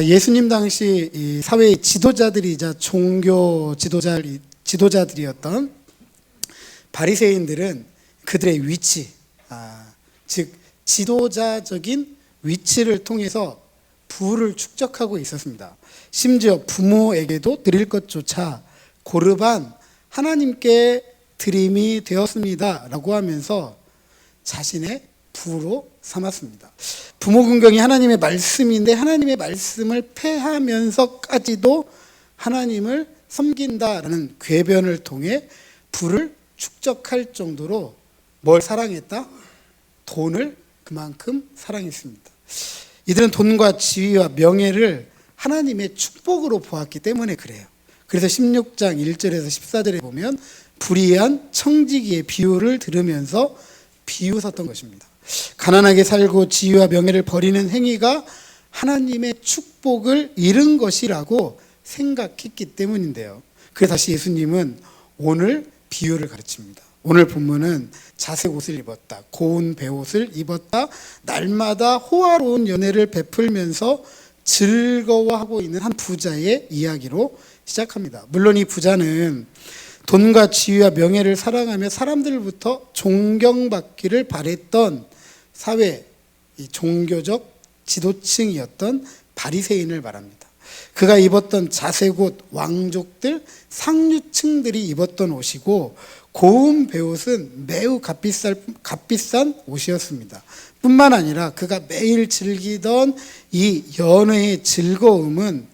예수님 당시 이 사회의 지도자들이자 종교 지도자들이었던 바리새인들은 그들의 위치, 즉 지도자적인 위치를 통해서 부를 축적하고 있었습니다. 심지어 부모에게도 드릴 것조차 고르반 하나님께 드림이 되었습니다 라고 하면서 자신의 부로 삼았습니다. 부모 긍정이 하나님의 말씀인데 하나님의 말씀을 폐하면서까지도 하나님을 섬긴다라는 궤변을 통해 부를 축적할 정도로 뭘 사랑했다? 돈을 그만큼 사랑했습니다. 이들은 돈과 지위와 명예를 하나님의 축복으로 보았기 때문에 그래요. 그래서 16장 1절에서 14절에 보면 불의한 청지기의 비유를 들으면서 비웃었던 것입니다. 가난하게 살고 지위와 명예를 버리는 행위가 하나님의 축복을 잃은 것이라고 생각했기 때문인데요. 그래서 다시 예수님은 오늘 비유를 가르칩니다. 오늘 본문은 자색 옷을 입었다, 고운 베옷을 입었다, 날마다 호화로운 연애를 베풀면서 즐거워하고 있는 한 부자의 이야기로 시작합니다. 물론 이 부자는 돈과 지위와 명예를 사랑하며 사람들부터 존경받기를 바랬던 사회, 이 종교적 지도층이었던 바리새인을 말합니다. 그가 입었던 자색옷, 왕족들, 상류층들이 입었던 옷이고 고운 베옷은 매우 값비싼 옷이었습니다. 뿐만 아니라 그가 매일 즐기던 이 연애의 즐거움은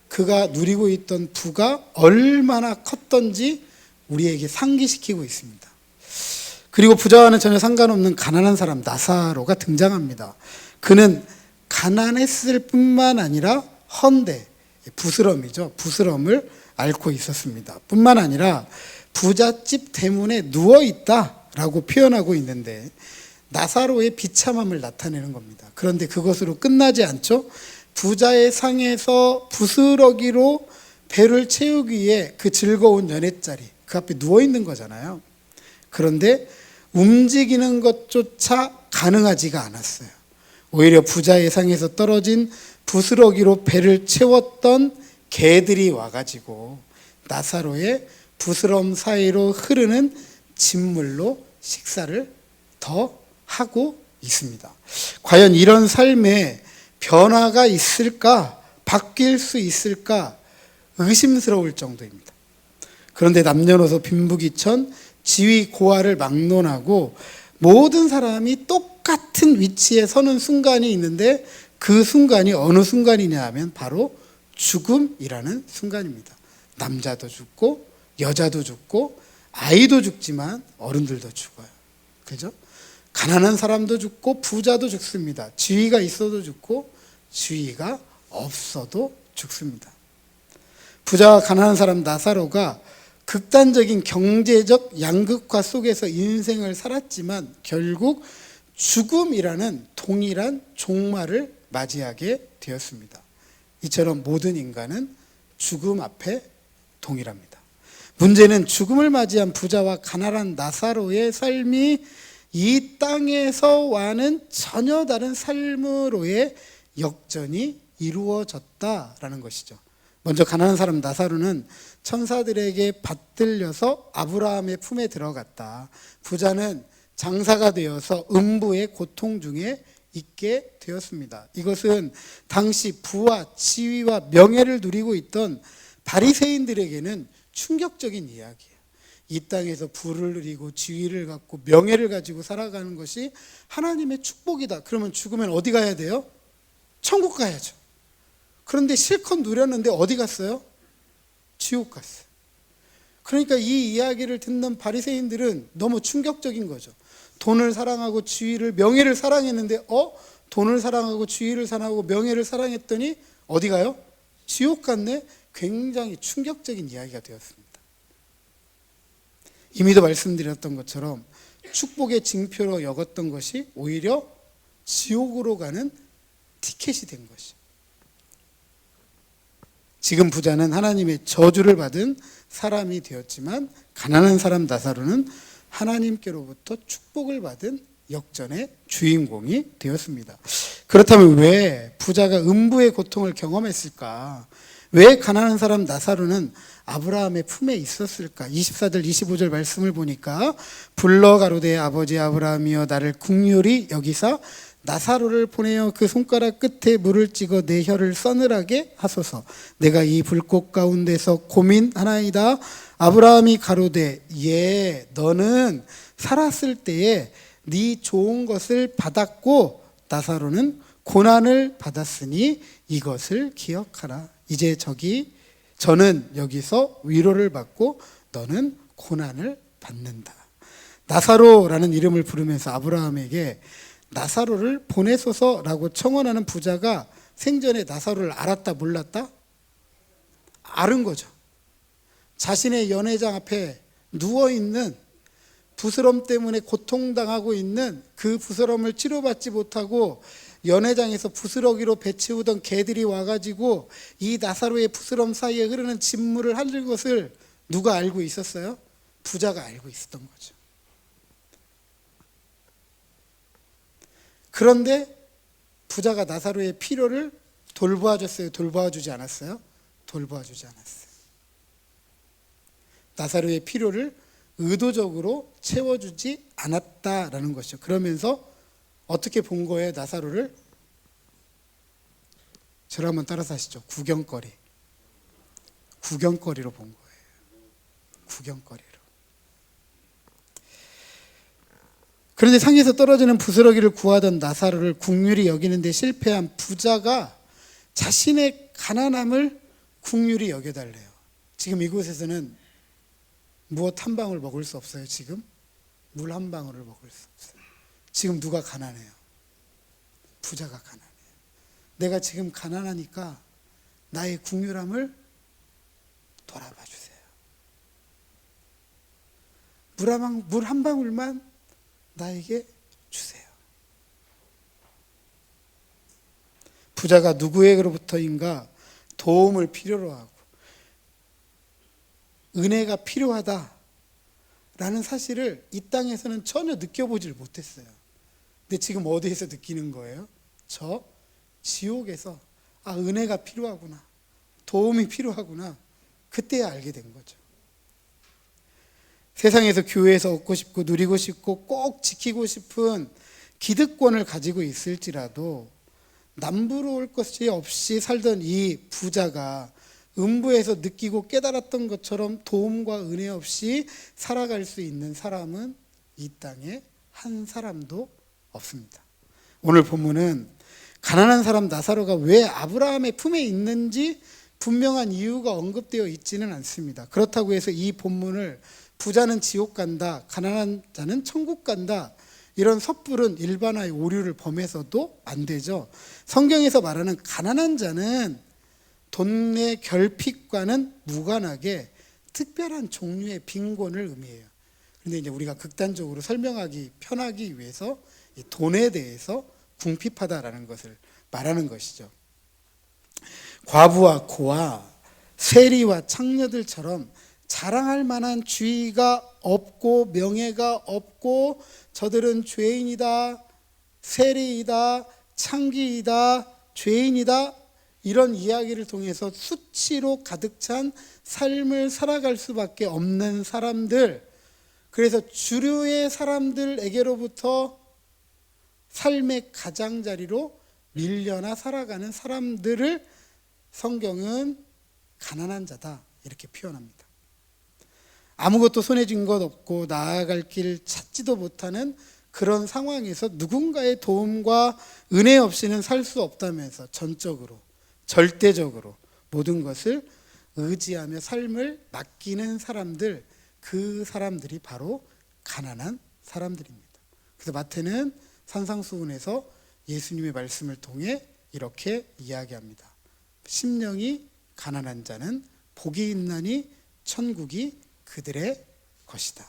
그가 누리고 있던 부가 얼마나 컸던지 우리에게 상기시키고 있습니다. 그리고 부자와는 전혀 상관없는 가난한 사람 나사로가 등장합니다. 그는 가난했을 뿐만 아니라 헌데, 부스럼이죠. 부스럼을 앓고 있었습니다. 뿐만 아니라 부잣집 대문에 누워있다라고 표현하고 있는데 나사로의 비참함을 나타내는 겁니다. 그런데 그것으로 끝나지 않죠. 부자의 상에서 부스러기로 배를 채우기 위해 그 즐거운 연회자리, 그 앞에 누워있는 거잖아요. 그런데 움직이는 것조차 가능하지가 않았어요. 오히려 부자의 상에서 떨어진 부스러기로 배를 채웠던 개들이 와가지고 나사로의 부스럼 사이로 흐르는 진물로 식사를 더 하고 있습니다. 과연 이런 삶에 변화가 있을까? 바뀔 수 있을까? 의심스러울 정도입니다. 그런데 남녀노소 빈부귀천 지위 고하를 막론하고 모든 사람이 똑같은 위치에 서는 순간이 있는데 그 순간이 어느 순간이냐 하면 바로 죽음이라는 순간입니다. 남자도 죽고 여자도 죽고 아이도 죽지만 어른들도 죽어요. 그죠? 가난한 사람도 죽고 부자도 죽습니다. 지위가 있어도 죽고 지위가 없어도 죽습니다. 부자와 가난한 사람 나사로가 극단적인 경제적 양극화 속에서 인생을 살았지만 결국 죽음이라는 동일한 종말을 맞이하게 되었습니다. 이처럼 모든 인간은 죽음 앞에 동일합니다. 문제는 죽음을 맞이한 부자와 가난한 나사로의 삶이 이 땅에서와는 전혀 다른 삶으로의 역전이 이루어졌다라는 것이죠. 먼저 가난한 사람 나사로는 천사들에게 받들려서 아브라함의 품에 들어갔다. 부자는 장사가 되어서 음부의 고통 중에 있게 되었습니다. 이것은 당시 부와 지위와 명예를 누리고 있던 바리새인들에게는 충격적인 이야기예요. 이 땅에서 부를 누리고 지위를 갖고 명예를 가지고 살아가는 것이 하나님의 축복이다. 그러면 죽으면 어디 가야 돼요? 천국 가야죠. 그런데 실컷 누렸는데 어디 갔어요? 지옥 갔어요. 그러니까 이 이야기를 듣는 바리새인들은 너무 충격적인 거죠. 돈을 사랑하고 지위를, 명예를 사랑했는데 돈을 사랑하고 지위를 사랑하고 명예를 사랑했더니 어디 가요? 지옥 갔네. 굉장히 충격적인 이야기가 되었습니다. 이미도 말씀드렸던 것처럼 축복의 징표로 여겼던 것이 오히려 지옥으로 가는 티켓이 된 것이죠. 지금 부자는 하나님의 저주를 받은 사람이 되었지만 가난한 사람 나사로는 하나님께로부터 축복을 받은 역전의 주인공이 되었습니다. 그렇다면 왜 부자가 음부의 고통을 경험했을까? 왜 가난한 사람 나사로는 아브라함의 품에 있었을까? 24절 25절 말씀을 보니까 불러 가로되 아버지 아브라함이여 나를 긍휼히 여기사 나사로를 보내어 그 손가락 끝에 물을 찍어 내 혀를 서늘하게 하소서. 내가 이 불꽃 가운데서 고민하나이다. 아브라함이 가로되 예 너는 살았을 때에 네 좋은 것을 받았고 나사로는 고난을 받았으니 이것을 기억하라. 이제 저는 여기서 위로를 받고 너는 고난을 받는다. 나사로라는 이름을 부르면서 아브라함에게 나사로를 보내소서라고 청원하는 부자가 생전에 나사로를 알았다 몰랐다? 아는 거죠. 자신의 연회장 앞에 누워있는 부스럼 때문에 고통당하고 있는 그 부스럼을 치료받지 못하고 연회장에서 부스러기로 배치우던 개들이 와가지고 이 나사로의 부스럼 사이에 흐르는 진물을 흘릴 것을 누가 알고 있었어요? 부자가 알고 있었던 거죠. 그런데 부자가 나사로의 필요를 돌보아줬어요? 돌보아주지 않았어요? 돌보아주지 않았어요. 나사로의 필요를 의도적으로 채워주지 않았다라는 것이죠. 그러면서 어떻게 본 거예요? 나사로를? 저를 한번 따라서 하시죠. 구경거리로 본 거예요. 구경거리로. 그런데 상에서 떨어지는 부스러기를 구하던 나사로를 긍휼히 여기는데 실패한 부자가 자신의 가난함을 긍휼히 여겨달래요. 지금 이곳에서는 무엇 한 방울 먹을 수 없어요. 지금 물 한 방울을 먹을 수 없어요. 지금 누가 가난해요? 부자가 가난해요. 내가 지금 가난하니까 나의 긍휼함을 돌아봐 주세요. 물 한 방울만 나에게 주세요. 부자가 누구에게로부터인가 도움을 필요로 하고 은혜가 필요하다라는 사실을 이 땅에서는 전혀 느껴보질 못했어요. 근데 지금 어디에서 느끼는 거예요? 저 지옥에서 은혜가 필요하구나, 도움이 필요하구나, 그때야 알게 된 거죠. 세상에서 교회에서 얻고 싶고 누리고 싶고 꼭 지키고 싶은 기득권을 가지고 있을지라도 남부러울 것이 없이 살던 이 부자가 음부에서 느끼고 깨달았던 것처럼 도움과 은혜 없이 살아갈 수 있는 사람은 이 땅에 한 사람도 없습니다. 오늘 본문은 가난한 사람 나사로가 왜 아브라함의 품에 있는지 분명한 이유가 언급되어 있지는 않습니다. 그렇다고 해서 이 본문을 부자는 지옥 간다, 가난한 자는 천국 간다, 이런 섣부른 일반화의 오류를 범해서도 안 되죠. 성경에서 말하는 가난한 자는 돈의 결핍과는 무관하게 특별한 종류의 빈곤을 의미해요. 그런데 이제 우리가 극단적으로 설명하기 편하기 위해서 이 돈에 대해서 궁핍하다라는 것을 말하는 것이죠. 과부와 고아, 세리와 창녀들처럼 자랑할 만한 주의가 없고 명예가 없고 저들은 죄인이다, 세리이다, 창기이다, 죄인이다, 이런 이야기를 통해서 수치로 가득 찬 삶을 살아갈 수밖에 없는 사람들, 그래서 주류의 사람들에게로부터 삶의 가장자리로 밀려나 살아가는 사람들을 성경은 가난한 자다 이렇게 표현합니다. 아무것도 손에 쥔 것 없고 나아갈 길 찾지도 못하는 그런 상황에서 누군가의 도움과 은혜 없이는 살 수 없다면서 전적으로, 절대적으로 모든 것을 의지하며 삶을 맡기는 사람들, 그 사람들이 바로 가난한 사람들입니다. 그래서 마태는 산상수훈에서 예수님의 말씀을 통해 이렇게 이야기합니다. 심령이 가난한 자는 복이 있나니 천국이 그들의 것이다.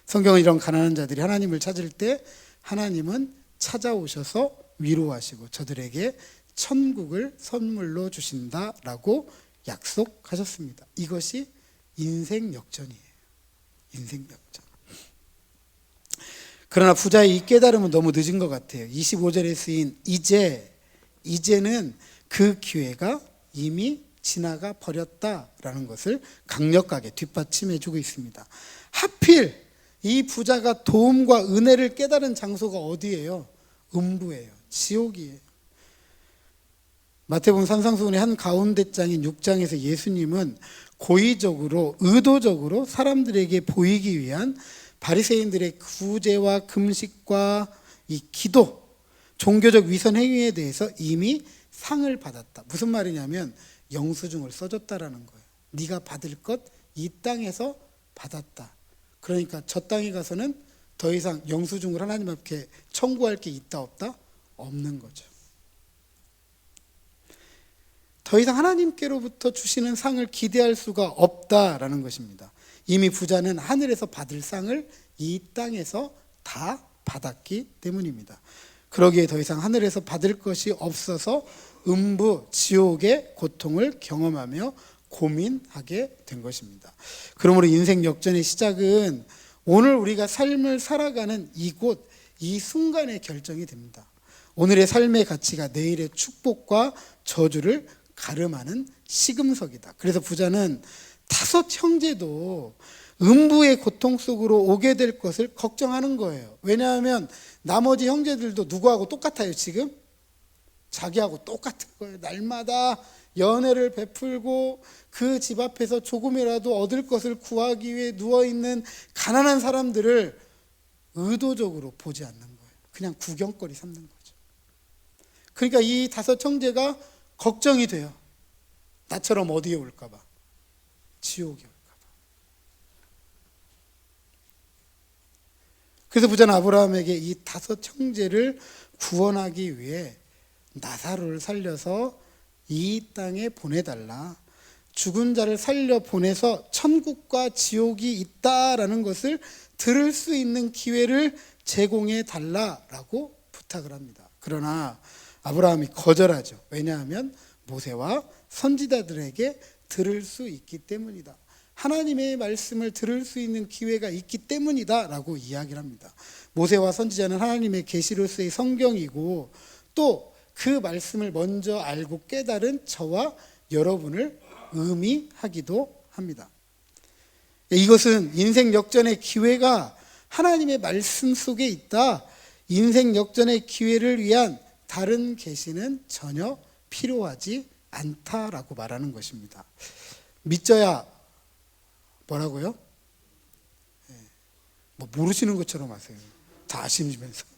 성경은 이런 가난한 자들이 하나님을 찾을 때 하나님은 찾아오셔서 위로하시고 저들에게 천국을 선물로 주신다라고 약속하셨습니다. 이것이 인생 역전이에요. 인생 역전. 그러나 부자의 이 깨달음은 너무 늦은 것 같아요. 25절에 쓰인 이제는 그 기회가 이미 지나가 버렸다라는 것을 강력하게 뒷받침해 주고 있습니다. 하필 이 부자가 도움과 은혜를 깨달은 장소가 어디예요? 음부예요. 지옥이에요. 마태복음 산상수훈의 한 가운데 장인 6장에서 예수님은 고의적으로 의도적으로 사람들에게 보이기 위한 바리새인들의 구제와 금식과 이 기도, 종교적 위선 행위에 대해서 이미 상을 받았다. 무슨 말이냐면 영수증을 써줬다라는 거예요. 네가 받을 것 이 땅에서 받았다. 그러니까 저 땅에 가서는 더 이상 영수증을 하나님 앞에 청구할 게 있다 없다? 없는 거죠. 더 이상 하나님께로부터 주시는 상을 기대할 수가 없다라는 것입니다. 이미 부자는 하늘에서 받을 상을 이 땅에서 다 받았기 때문입니다. 그러기에 더 이상 하늘에서 받을 것이 없어서 음부, 지옥의 고통을 경험하며 고민하게 된 것입니다. 그러므로 인생 역전의 시작은 오늘 우리가 삶을 살아가는 이곳, 이 순간에 결정이 됩니다. 오늘의 삶의 가치가 내일의 축복과 저주를 가름하는 시금석이다. 그래서 부자는 5 형제도 음부의 고통 속으로 오게 될 것을 걱정하는 거예요. 왜냐하면 나머지 형제들도 누구하고 똑같아요, 지금? 자기하고 똑같은 거예요. 날마다 연애를 베풀고 그 집 앞에서 조금이라도 얻을 것을 구하기 위해 누워있는 가난한 사람들을 의도적으로 보지 않는 거예요. 그냥 구경거리 삼는 거죠. 그러니까 이 5 형제가 걱정이 돼요. 나처럼 어디에 올까 봐. 지옥에 올까 봐. 그래서 부자는 아브라함에게 이 5 형제를 구원하기 위해 나사로를 살려서 이 땅에 보내달라. 죽은 자를 살려 보내서 천국과 지옥이 있다라는 것을 들을 수 있는 기회를 제공해 달라라고 부탁을 합니다. 그러나 아브라함이 거절하죠. 왜냐하면 모세와 선지자들에게 들을 수 있기 때문이다. 하나님의 말씀을 들을 수 있는 기회가 있기 때문이다 라고 이야기를 합니다. 모세와 선지자는 하나님의 계시로서의 성경이고 또 그 말씀을 먼저 알고 깨달은 저와 여러분을 의미하기도 합니다. 이것은 인생 역전의 기회가 하나님의 말씀 속에 있다. 인생 역전의 기회를 위한 다른 계시는 전혀 필요하지 않다라고 말하는 것입니다. 믿져야 뭐라고요? 뭐 모르시는 것처럼 하세요. 다 아시면서.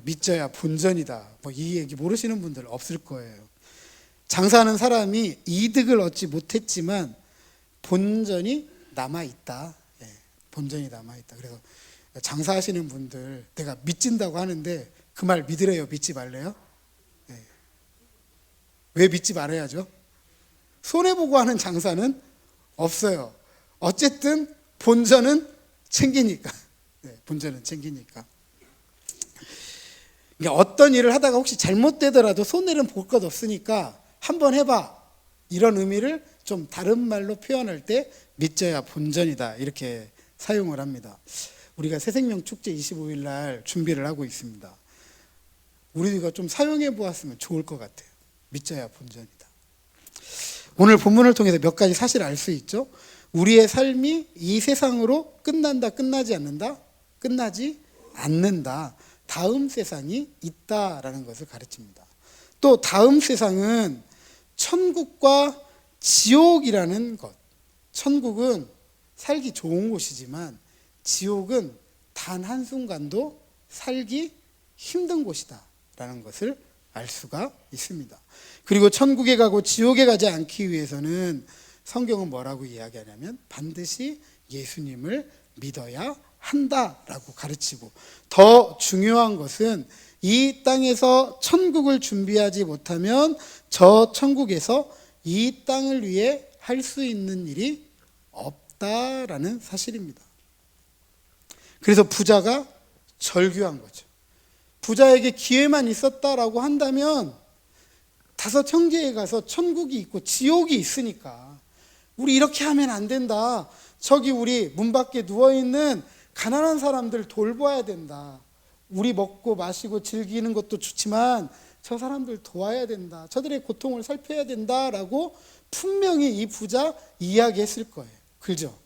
믿져야 본전이다. 뭐 이 얘기 모르시는 분들 없을 거예요. 장사하는 사람이 이득을 얻지 못했지만 본전이 남아있다. 본전이 남아있다. 그래서 장사하시는 분들 내가 믿진다고 하는데 그 말 믿으래요? 믿지 말래요? 왜 믿지 말아야죠? 손해보고 하는 장사는 없어요. 어쨌든 본전은 챙기니까. 본전은 챙기니까. 그러니까 어떤 일을 하다가 혹시 잘못되더라도 손해는 볼 것 없으니까 한번 해봐. 이런 의미를 좀 다른 말로 표현할 때 믿져야 본전이다. 이렇게 사용을 합니다. 우리가 새생명 축제 25일 날 준비를 하고 있습니다. 우리가 좀 사용해 보았으면 좋을 것 같아요. 믿져야 본전이다. 오늘 본문을 통해서 몇 가지 사실을 알 수 있죠. 우리의 삶이 이 세상으로 끝난다, 끝나지 않는다? 끝나지 않는다. 다음 세상이 있다라는 것을 가르칩니다. 또 다음 세상은 천국과 지옥이라는 것. 천국은 살기 좋은 곳이지만 지옥은 단 한순간도 살기 힘든 곳이다 라는 것을 알 수가 있습니다. 그리고 천국에 가고 지옥에 가지 않기 위해서는 성경은 뭐라고 이야기하냐면 반드시 예수님을 믿어야 한다라고 가르치고, 더 중요한 것은 이 땅에서 천국을 준비하지 못하면 저 천국에서 이 땅을 위해 할 수 있는 일이 없다라는 사실입니다. 그래서 부자가 절규한 거죠. 부자에게 기회만 있었다라고 한다면 5 형제에 가서 천국이 있고 지옥이 있으니까 우리 이렇게 하면 안 된다. 저기 우리 문 밖에 누워있는 가난한 사람들 돌봐야 된다. 우리 먹고 마시고 즐기는 것도 좋지만 저 사람들 도와야 된다. 저들의 고통을 살펴야 된다라고 분명히 이 부자 이야기했을 거예요. 그죠?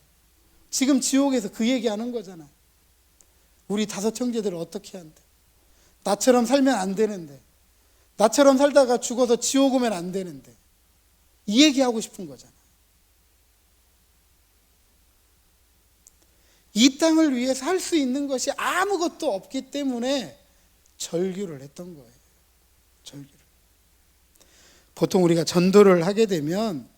지금 지옥에서 그 얘기하는 거잖아. 우리 5 형제들을 어떻게 한대? 나처럼 살면 안 되는데, 나처럼 살다가 죽어서 지옥 오면 안 되는데, 이 얘기하고 싶은 거잖아. 이 땅을 위해서 할 수 있는 것이 아무것도 없기 때문에 절규를 했던 거예요. 절규를. 보통 우리가 전도를 하게 되면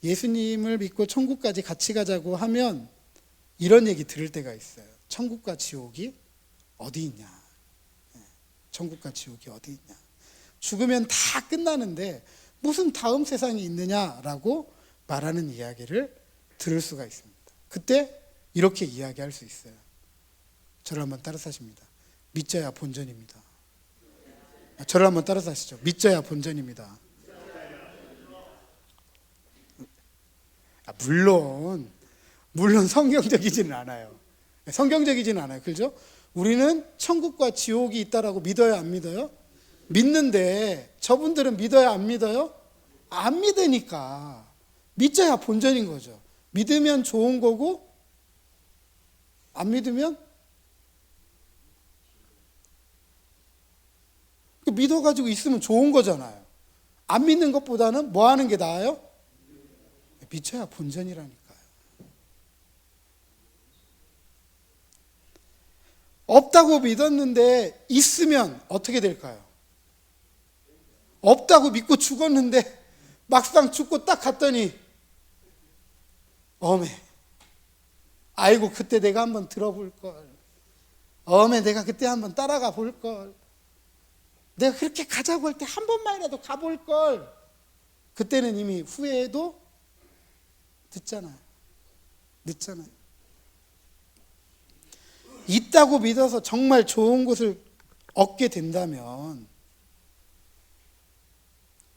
예수님을 믿고 천국까지 같이 가자고 하면 이런 얘기 들을 때가 있어요. 천국과 지옥이 어디 있냐? 천국과 지옥이 어디 있냐? 죽으면 다 끝나는데 무슨 다음 세상이 있느냐라고 말하는 이야기를 들을 수가 있습니다. 그때 이렇게 이야기할 수 있어요. 저를 한번 따라서 하십니다. 믿져야 본전입니다. 저를 한번 따라서 하시죠. 믿져야 본전입니다. 물론 성경적이지는 않아요. 성경적이지는 않아요. 그죠? 우리는 천국과 지옥이 있다라고 믿어요, 안 믿어요? 믿는데 저분들은 믿어요, 안 믿어요? 안 믿으니까 믿져야 본전인 거죠. 믿으면 좋은 거고 안 믿으면 믿어가지고 있으면 좋은 거잖아요. 안 믿는 것보다는 뭐 하는 게 나아요? 믿져야 본전이라니까요. 없다고 믿었는데 있으면 어떻게 될까요? 없다고 믿고 죽었는데 막상 죽고 딱 갔더니 어메, 아이고 그때 내가 한번 들어볼 걸, 어메 내가 그때 한번 따라가 볼 걸, 내가 그렇게 가자고 할 때 한 번만이라도 가볼 걸. 그때는 이미 후회해도 늦잖아요. 있다고 믿어서 정말 좋은 것을 얻게 된다면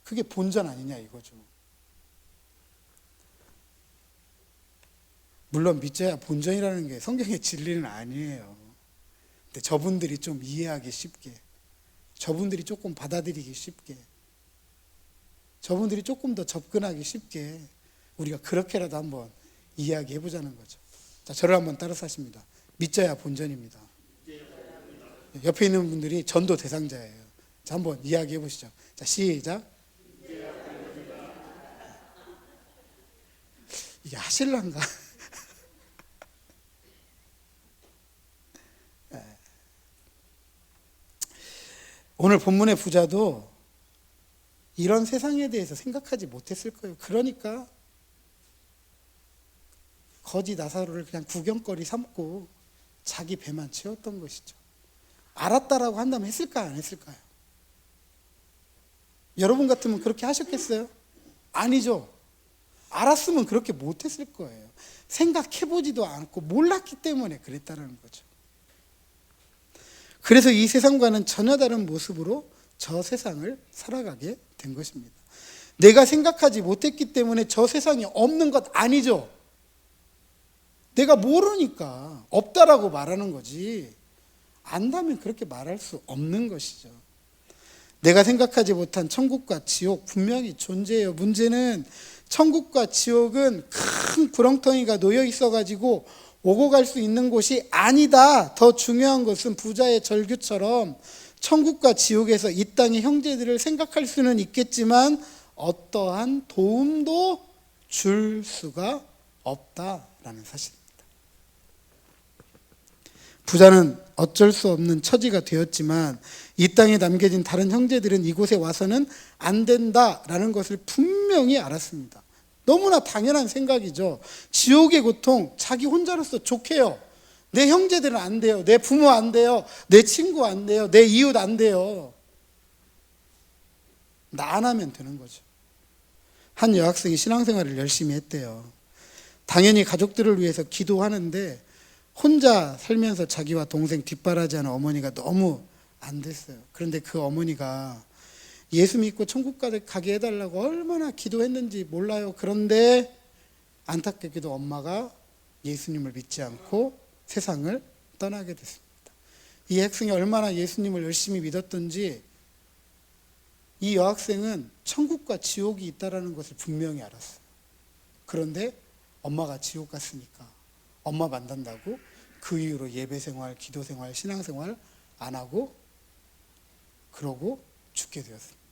그게 본전 아니냐 이거죠. 물론 믿져야 본전이라는 게 성경의 진리는 아니에요. 근데 저분들이 좀 이해하기 쉽게, 저분들이 조금 받아들이기 쉽게, 저분들이 조금 더 접근하기 쉽게 우리가 그렇게라도 한번 이야기해보자는 거죠. 자, 저를 한번 따라서 하십니다. 믿져야 본전입니다. 옆에 있는 분들이 전도 대상자예요. 자, 한번 이야기해 보시죠. 자, 시작. 이게 하실란가? 오늘 본문의 부자도 이런 세상에 대해서 생각하지 못했을 거예요. 그러니까 거지 나사로를 그냥 구경거리 삼고 자기 배만 채웠던 것이죠. 알았다라고 한다면 했을까요? 안 했을까요? 여러분 같으면 그렇게 하셨겠어요? 아니죠. 알았으면 그렇게 못했을 거예요. 생각해보지도 않고 몰랐기 때문에 그랬다는 거죠. 그래서 이 세상과는 전혀 다른 모습으로 저 세상을 살아가게 된 것입니다. 내가 생각하지 못했기 때문에 저 세상이 없는 것 아니죠. 내가 모르니까 없다라고 말하는 거지, 안다면 그렇게 말할 수 없는 것이죠. 내가 생각하지 못한 천국과 지옥 분명히 존재해요. 문제는 천국과 지옥은 큰 구렁텅이가 놓여 있어가지고 오고 갈 수 있는 곳이 아니다. 더 중요한 것은 부자의 절규처럼 천국과 지옥에서 이 땅의 형제들을 생각할 수는 있겠지만 어떠한 도움도 줄 수가 없다라는 사실입니다. 부자는 어쩔 수 없는 처지가 되었지만 이 땅에 남겨진 다른 형제들은 이곳에 와서는 안 된다라는 것을 분명히 알았습니다. 너무나 당연한 생각이죠. 지옥의 고통 자기 혼자로서 좋게요. 내 형제들은 안 돼요. 내 부모 안 돼요. 내 친구 안 돼요. 내 이웃 안 돼요. 나 안 하면 되는 거죠. 한 여학생이 신앙생활을 열심히 했대요. 당연히 가족들을 위해서 기도하는데 혼자 살면서 자기와 동생 뒷바라지하는 어머니가 너무 안 됐어요. 그런데 그 어머니가 예수 믿고 천국 가게 해달라고 얼마나 기도했는지 몰라요. 그런데 안타깝게도 엄마가 예수님을 믿지 않고 세상을 떠나게 됐습니다. 이 학생이 얼마나 예수님을 열심히 믿었던지 이 여학생은 천국과 지옥이 있다는 것을 분명히 알았어요. 그런데 엄마가 지옥 갔으니까 엄마 만난다고 그 이후로 예배생활, 기도생활, 신앙생활 안 하고 그러고 죽게 되었습니다.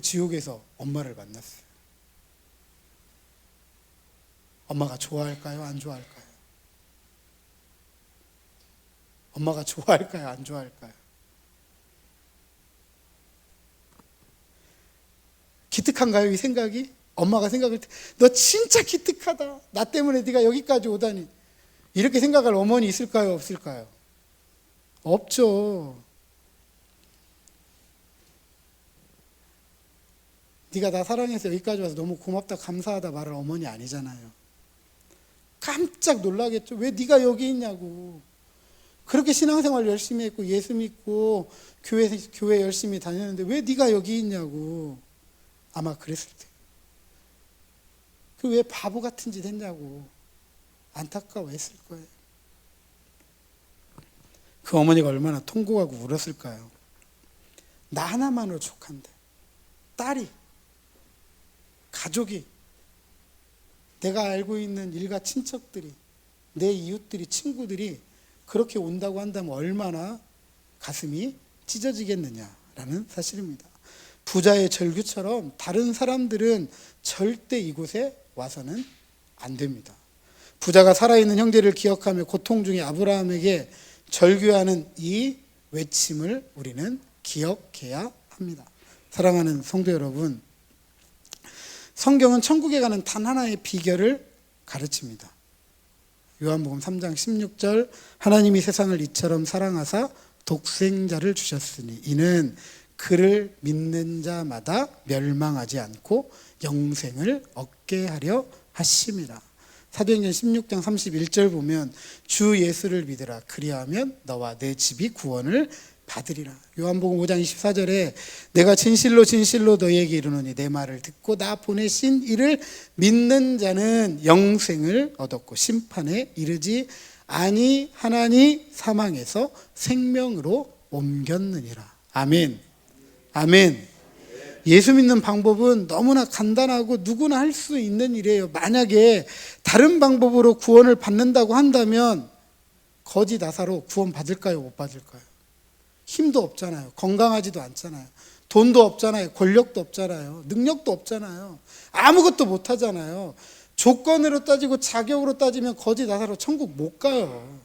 지옥에서 엄마를 만났어요. 엄마가 좋아할까요? 안 좋아할까요? 엄마가 좋아할까요? 안 좋아할까요? 기특한가요? 이 생각이? 엄마가 생각할 때 너 진짜 기특하다. 나 때문에 네가 여기까지 오다니. 이렇게 생각할 어머니 있을까요? 없을까요? 없죠. 네가 나 사랑해서 여기까지 와서 너무 고맙다 감사하다 말할 어머니 아니잖아요. 깜짝 놀라겠죠. 왜 네가 여기 있냐고. 그렇게 신앙생활 열심히 했고 예수 믿고 교회 열심히 다녔는데 왜 네가 여기 있냐고. 아마 그랬을 때. 그 왜 바보 같은 짓 했냐고 안타까워했을 거예요. 그 어머니가 얼마나 통곡하고 울었을까요? 나 하나만으로 족한데 딸이, 가족이, 내가 알고 있는 일가 친척들이, 내 이웃들이, 친구들이 그렇게 온다고 한다면 얼마나 가슴이 찢어지겠느냐라는 사실입니다. 부자의 절규처럼 다른 사람들은 절대 이곳에 와서는 안 됩니다. 부자가 살아있는 형제를 기억하며 고통 중에 아브라함에게 절규하는 이 외침을 우리는 기억해야 합니다. 사랑하는 성도 여러분, 성경은 천국에 가는 단 하나의 비결을 가르칩니다. 요한복음 3장 16절 하나님이 세상을 이처럼 사랑하사 독생자를 주셨으니 이는 그를 믿는 자마다 멸망하지 않고 영생을 얻게 하려 하심이라. 사도행전 16장 31절 보면 주 예수를 믿으라 그리하면 너와 내 집이 구원을 받으리라. 요한복음 5장 24절에 내가 진실로 진실로 너희에게 이르노니 내 말을 듣고 나 보내신 이를 믿는 자는 영생을 얻었고 심판에 이르지 아니하나니 사망에서 생명으로 옮겼느니라. 아멘. 아멘. 예수 믿는 방법은 너무나 간단하고 누구나 할 수 있는 일이에요. 만약에 다른 방법으로 구원을 받는다고 한다면 거지 나사로 구원 받을까요? 못 받을까요? 힘도 없잖아요. 건강하지도 않잖아요. 돈도 없잖아요. 권력도 없잖아요. 능력도 없잖아요. 아무것도 못 하잖아요. 조건으로 따지고 자격으로 따지면 거지 나사로 천국 못 가요.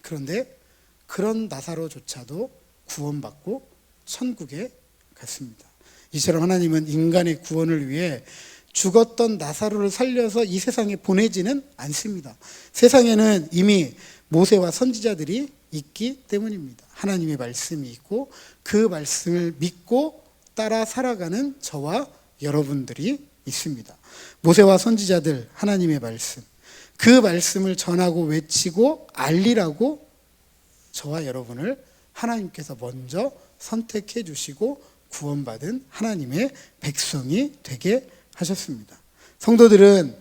그런데 그런 나사로조차도 구원받고 천국에 갔습니다. 이처럼 하나님은 인간의 구원을 위해 죽었던 나사로를 살려서 이 세상에 보내지는 않습니다. 세상에는 이미 모세와 선지자들이 있기 때문입니다. 하나님의 말씀이 있고 그 말씀을 믿고 따라 살아가는 저와 여러분들이 있습니다. 모세와 선지자들, 하나님의 말씀, 그 말씀을 전하고 외치고 알리라고 저와 여러분을 하나님께서 먼저 선택해 주시고 구원받은 하나님의 백성이 되게 하셨습니다. 성도들은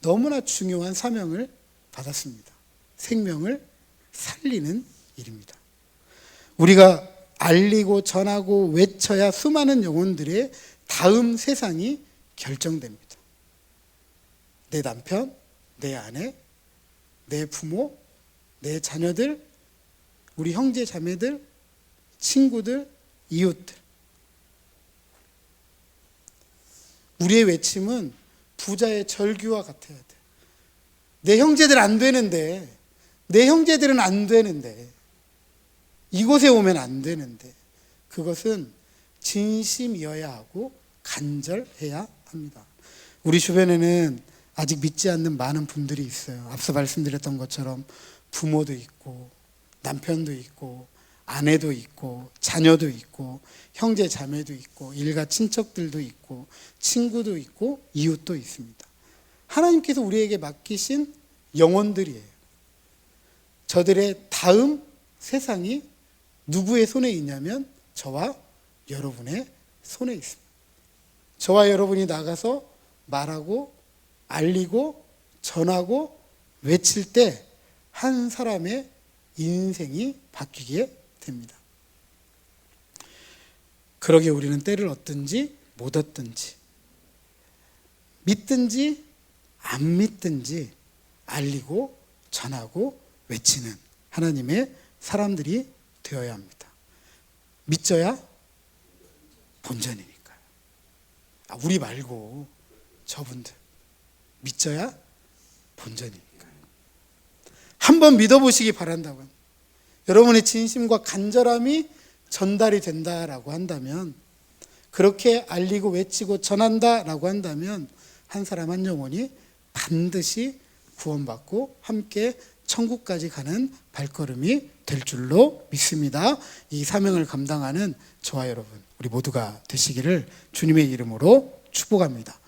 너무나 중요한 사명을 받았습니다. 생명을 살리는 일입니다. 우리가 알리고 전하고 외쳐야 수많은 영혼들의 다음 세상이 결정됩니다. 내 남편, 내 아내, 내 부모, 내 자녀들, 우리 형제 자매들, 친구들, 이웃들. 우리의 외침은 부자의 절규와 같아야 돼. 내 형제들 안 되는데, 내 형제들은 안 되는데, 이곳에 오면 안 되는데, 그것은 진심이어야 하고 간절해야 합니다. 우리 주변에는 아직 믿지 않는 많은 분들이 있어요. 앞서 말씀드렸던 것처럼 부모도 있고 남편도 있고 아내도 있고 자녀도 있고 형제 자매도 있고 일가 친척들도 있고 친구도 있고 이웃도 있습니다. 하나님께서 우리에게 맡기신 영혼들이에요. 저들의 다음 세상이 누구의 손에 있냐면 저와 여러분의 손에 있습니다. 저와 여러분이 나가서 말하고 알리고 전하고 외칠 때 한 사람의 인생이 바뀌게 됩니다. 그러기에 우리는 때를 얻든지 못 얻든지, 믿든지 안 믿든지 알리고 전하고 외치는 하나님의 사람들이 되어야 합니다. 믿져야 본전이니까요. 우리 말고 저분들 믿져야 본전이니까요. 한번 믿어보시기 바란다고요. 여러분의 진심과 간절함이 전달이 된다라고 한다면, 그렇게 알리고 외치고 전한다라고 한다면 한 사람 한 영혼이 반드시 구원받고 함께 천국까지 가는 발걸음이 될 줄로 믿습니다. 이 사명을 감당하는 저와 여러분, 우리 모두가 되시기를 주님의 이름으로 축복합니다.